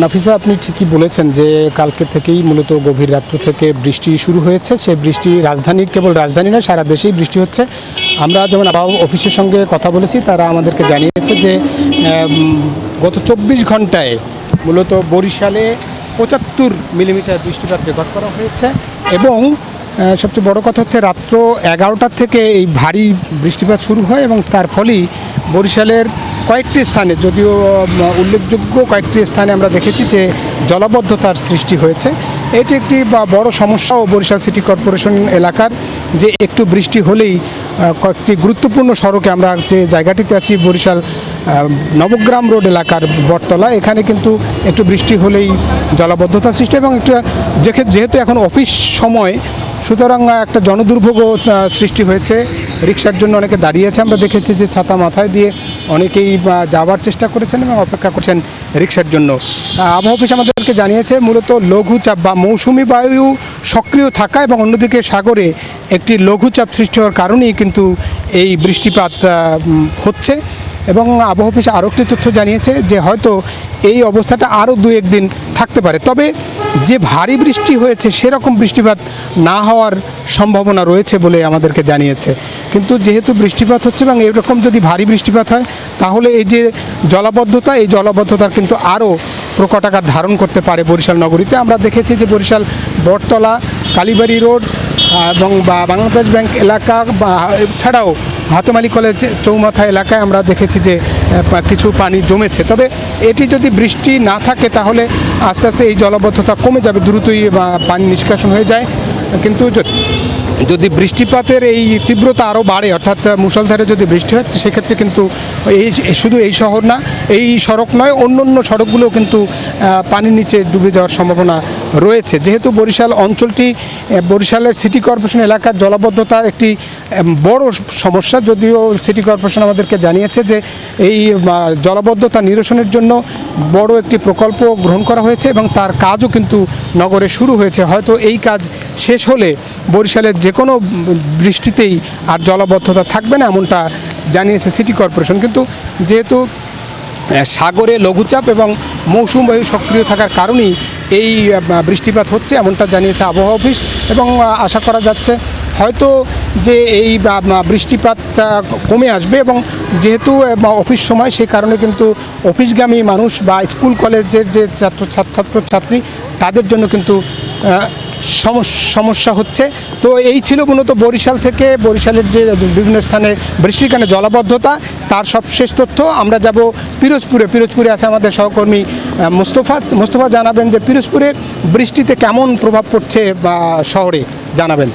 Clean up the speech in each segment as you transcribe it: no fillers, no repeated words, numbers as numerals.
নাফিসা, আপনি ঠিকই বলেছেন যে কালকে থেকেই মূলত গভীর রাত্র থেকে বৃষ্টি শুরু হয়েছে। সেই বৃষ্টি কেবল রাজধানী নয়, সারা দেশেই বৃষ্টি হচ্ছে। আমরা যেমন আবহাওয়া অফিসের সঙ্গে কথা বলেছি, তারা আমাদেরকে জানিয়েছে যে গত 24 ঘন্টায় মূলত বরিশালে 75 মিলিমিটার বৃষ্টিপাত রেকর্ড করা হয়েছে এবং সবচেয়ে বড় কথা হচ্ছে রাত্র 11টার থেকে এই ভারী বৃষ্টিপাত শুরু হয় এবং তার ফলেই বরিশালের কয়েকটি স্থানে, যদিও উল্লেখযোগ্য কয়েকটি স্থানে আমরা দেখেছি যে জলাবদ্ধতার সৃষ্টি হয়েছে। এটি একটি বড় সমস্যা ও বরিশাল সিটি কর্পোরেশন এলাকার, যে একটু বৃষ্টি হলেই কয়েকটি গুরুত্বপূর্ণ সড়কে, আমরা যে জায়গাটিতে আছি বরিশাল নবগ্রাম রোড এলাকার বটতলা, এখানে কিন্তু একটু বৃষ্টি হলেই জলাবদ্ধতা সৃষ্টি এবং যেহেতু এখন অফিস সময়, সুতরাং একটা জনদুর্ভোগও সৃষ্টি হয়েছে। রিক্সার জন্য অনেকে দাঁড়িয়েছে, আমরা দেখেছি যে ছাতা মাথায় দিয়ে অনেকেই যাওয়ার চেষ্টা করেছেন এবং অপেক্ষা করছেন রিক্সার জন্য। আবহাওয়া অফিস আমাদেরকে জানিয়েছে মূলত লঘুচাপ বা মৌসুমি বায়ু সক্রিয় থাকা এবং অন্যদিকে সাগরে একটি লঘুচাপ সৃষ্টি হওয়ার কারণেই কিন্তু এই বৃষ্টিপাত হচ্ছে। এবং আবহাওয়া অফিস আরও একটি তথ্য জানিয়েছে যে হয়তো এই অবস্থাটা আরও 2-1 দিন থাকতে পারে, তবে যে ভারী বৃষ্টি হয়েছে সেরকম বৃষ্টিপাত না হওয়ার সম্ভাবনা রয়েছে বলে আমাদেরকে জানিয়েছে। কিন্তু যেহেতু বৃষ্টিপাত হচ্ছে এবং এরকম যদি ভারী বৃষ্টিপাত হয়, তাহলে এই যে জলাবদ্ধতা, এই জলাবদ্ধতার কিন্তু আরও প্রকট আকার ধারণ করতে পারে বরিশাল নগরীতে। আমরা দেখেছি যে বরিশাল বটতলা, কালীবাড়ি রোড এবং বাংলাদেশ ব্যাংক এলাকা ছাড়াও হাতেমালি কলেজ চৌমাথা এলাকায় আমরা দেখেছি যে কিছু পানি জমেছে। তবে এটি যদি বৃষ্টি না থাকে তাহলে আস্তে আস্তে এই জলাবদ্ধতা কমে যাবে, দ্রুতই পানি নিষ্কাশন হয়ে যায়। কিন্তু যদি বৃষ্টিপাতের এই তীব্রতা আরও বাড়ে, অর্থাৎ মুষলধারে যদি বৃষ্টি হয়, সেক্ষেত্রে কিন্তু শুধু এই শহর না, এই সড়ক নয়, অন্য সড়কগুলোও কিন্তু পানির নিচে ডুবে যাওয়ার সম্ভাবনা রয়েছে। যেহেতু বরিশাল অঞ্চলটি বরিশালের সিটি কর্পোরেশন এলাকার জলাবদ্ধতা একটি বড় সমস্যা, যদিও সিটি কর্পোরেশন আমাদেরকে জানিয়েছে যে এই জলাবদ্ধতা নিরসনের জন্য বড় একটি প্রকল্প গ্রহণ করা হয়েছে এবং তার কাজও কিন্তু নগরে শুরু হয়েছে। হয়তো এই কাজ শেষ হলে বরিশালের যে কোনো বৃষ্টিতেই আর জলাবদ্ধতা থাকবে না, এমনটা জানিয়েছে সিটি কর্পোরেশন। কিন্তু যেহেতু সাগরে লঘুচাপ এবং মৌসুম বায়ু সক্রিয় থাকার কারণেই এই বৃষ্টিপাত হচ্ছে, এমনটা জানিয়েছে আবহাওয়া অফিস। এবং আশা করা যাচ্ছে হয়তো যে এই বৃষ্টিপাতটা কমে আসবে এবং যেহেতু অফিস সময়, সেই কারণে কিন্তু অফিসগামী মানুষ বা স্কুল কলেজের যে ছাত্রছাত্রী, তাদের জন্য কিন্তু সমস্যা হচ্ছে। তো এই ছিল মূলত বরিশাল থেকে, বরিশালের যে বিভিন্ন স্থানে বৃষ্টির কারণে জলাবদ্ধতা, তার সবশেষ তথ্য। আমরা যাব পিরোজপুরে আছে আমাদের সহকর্মী মোস্তফা জানাবেন যে পিরোজপুরে বৃষ্টিতে কেমন প্রভাব পড়ছে বা শহরে জানাবেন।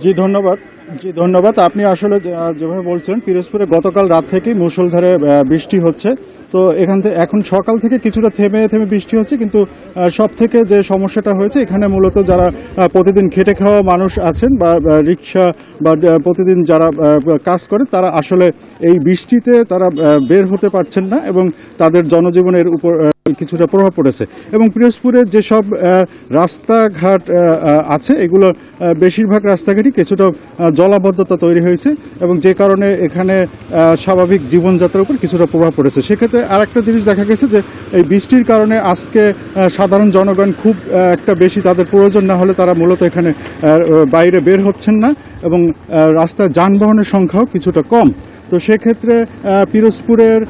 জি ধন্যবাদ। আপনি আসলে যেভাবে বলছেন, পিরোজপুরে গতকাল রাত থেকেই মুষলধারে বৃষ্টি হচ্ছে। তো এখন সকাল থেকে কিছুটা থেমে বৃষ্টি হচ্ছে, কিন্তু সব থেকে যে সমস্যাটা হয়েছে, এখানে মূলত যারা প্রতিদিন খেটে খাওয়া মানুষ আছেন বা রিক্সা বা প্রতিদিন যারা কাজ করে, তারা আসলে এই বৃষ্টিতে তারা বের হতে পারছেন না এবং তাদের জনজীবনের উপর কিছুটা প্রভাব পড়েছে। এবং পিরোজপুরের যেসব রাস্তাঘাট আছে, এগুলো বেশিরভাগ রাস্তাঘাটই কিছুটা জলাবদ্ধতা তৈরি হয়েছে এবং যে কারণে এখানে স্বাভাবিক জীবনযাত্রার উপর কিছুটা প্রভাব পড়েছে। সেক্ষেত্রে আরেকটা জিনিস দেখা গেছে যে এই বৃষ্টির কারণে আজকে সাধারণ জনগণ খুব একটা বেশি তাদের প্রয়োজন না হলে তারা মূলত এখানে বাইরে বের হচ্ছেন না এবং রাস্তায় যানবাহনের সংখ্যাও কিছুটা কম। তো সেক্ষেত্রে পিরোজপুরের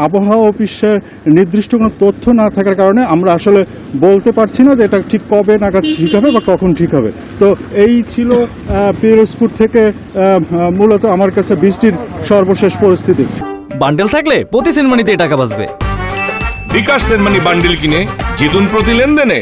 আবহাওয়া অফিসের নির্দিষ্ট কোনো তথ্য না থাকার কারণে আমরা আসলে বলতে পারছি না যে এটা ঠিক কবে নাগাদ ঠিক হবে বা কখন ঠিক হবে। তো এই ছিল পিরোজপুর থেকে মূলত আমার কাছে বৃষ্টির সর্বশেষ পরিস্থিতি। বান্ডেল থাকলে প্রতি সেনমানিতে টাকা বাঁচবে। বিকাশ সেনমানি বান্ডেল কিনে জিতুন প্রতি লেনদেনে।